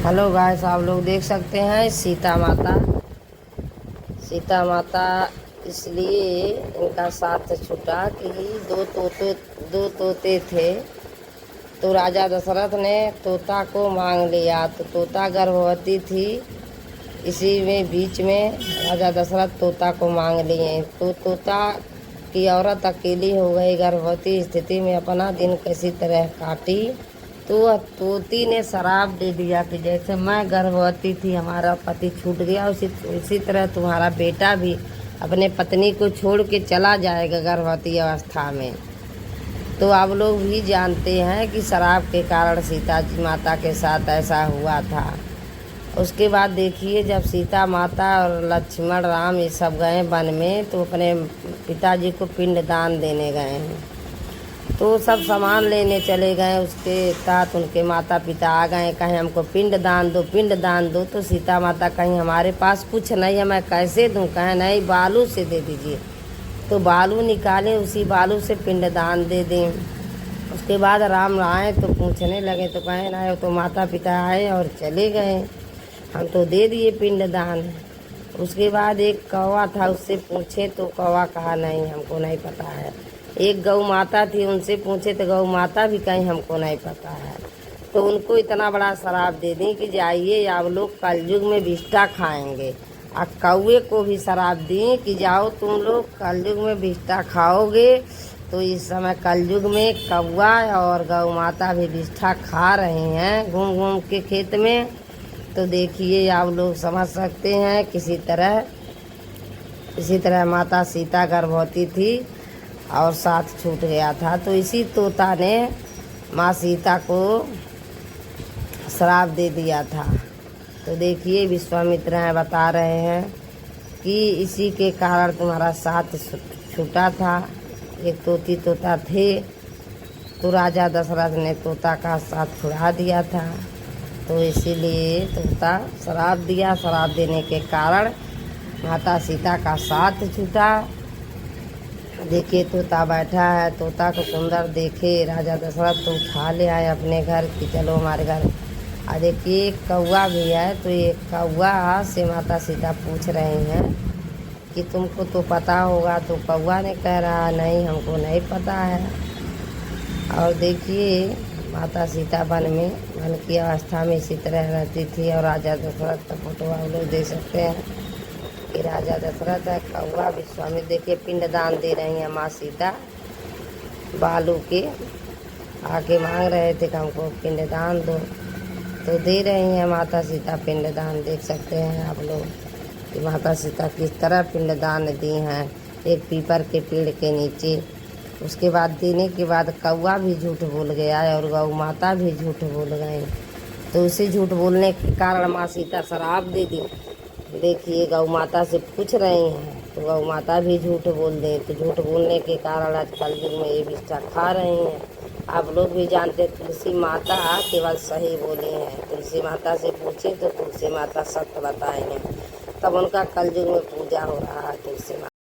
Hello guys, आप लोग देख सकते हैं सीता माता। सीता माता इसलिए इनका साथ छूटा कि दो तोते थे। तो राजा दशरथ ने तोता को मांग लिया, तो तोता गर्भवती थी। इसी में बीच में राजा दशरथ तोता को मांग लिए। तो तोता की औरत अकेली हो गई, गर्भवती स्थिति में अपना दिन किसी तरह काटी। तो वह तोती ने शराप दे दिया कि जैसे मैं गर्भवती थी, हमारा पति छूट गया, उसी तरह तुम्हारा बेटा भी अपने पत्नी को छोड़ के चला जाएगा गर्भवती अवस्था में। तो आप लोग भी जानते हैं कि शराप के कारण सीता जी माता के साथ ऐसा हुआ था। उसके बाद देखिए, जब सीता माता और लक्ष्मण राम ये सब गए वन में, तो अपने पिताजी को पिंडदान देने गए हैं। तो सब सामान लेने चले गए, उसके साथ उनके माता पिता आ गए, कहें हमको पिंडदान दो, पिंडदान दो। तो सीता माता कहीं हमारे पास कुछ नहीं है, मैं कैसे दूं? कहें नहीं, बालू से दे दीजिए। तो बालू निकाले, उसी बालू से पिंडदान दे दें। उसके बाद राम आए तो पूछने लगे, तो कहें नहीं, तो माता पिता आए और चले गए, हम तो दे दिए पिंडदान। उसके बाद एक कौवा था, उससे पूछे तो कौवा कहा नहीं, हमको नहीं पता है। एक गौ माता थी, उनसे पूछे तो गौ माता भी कहीं हमको नहीं पता है। तो उनको इतना बड़ा शराप दे दी कि जाइए आप लोग कलयुग में विष्ठा खाएंगे। और कौवे को भी शराप दी कि जाओ तुम लोग कलयुग में विष्ठा खाओगे। तो इस समय कलयुग में कौवा और गौ माता भी विष्ठा खा रहे हैं घूम घूम के खेत में। तो देखिए, आप लोग समझ सकते हैं इसी तरह माता सीता गर्भवती थी और साथ छूट गया था। तो इसी तोता ने माँ सीता को श्राप दे दिया था। तो देखिए, विश्वामित्र हैं बता रहे हैं कि इसी के कारण तुम्हारा साथ छूटा था। एक तोता थे, तो राजा दशरथ ने तोता का साथ छुड़ा दिया था। तो इसीलिए तोता श्राप दिया, श्राप देने के कारण माता सीता का साथ छूटा। देखिए, तोता बैठा है, तोता को सुंदर देखे राजा दशरथ तो उठा ले आए अपने घर कि चलो हमारे घर। और देखिए, कौवा भी है, तो ये कौवा से माता सीता पूछ रहे हैं कि तुमको तो पता होगा। तो कौवा ने कह रहा नहीं, हमको नहीं पता है। और देखिए, माता सीता वन की अवस्था में इसी तरह रहती थी। और राजा दशरथ का फोटो आप लोग देख सकते हैं कि राजा दशरथ है, कौवा विश्वामित्र। देखिए, पिंडदान दे रही हैं माँ सीता, बालू के आके मांग रहे थे कि हमको पिंडदान दो, तो दे रही हैं माता सीता पिंडदान। देख सकते हैं आप लोग कि माता सीता किस तरह पिंडदान दी हैं एक पीपर के पेड़ के नीचे। उसके बाद देने के बाद कौवा भी झूठ बोल गया और गौ माता भी झूठ बोल गए। तो उसी झूठ बोलने के कारण माँ सीता श्राप दे दी। देखिए, गौ माता से पूछ रही हैं तो गौ माता भी झूठ बोल दें। तो झूठ बोलने के कारण आज कलयुग में ये विष्ठा खा रही हैं। आप लोग भी जानते हैं, तुलसी माता केवल सही बोले हैं। तुलसी माता से पूछे तो तुलसी माता सत्य बताएंगे, तब उनका कलयुग में पूजा हो रहा है तुलसी माता।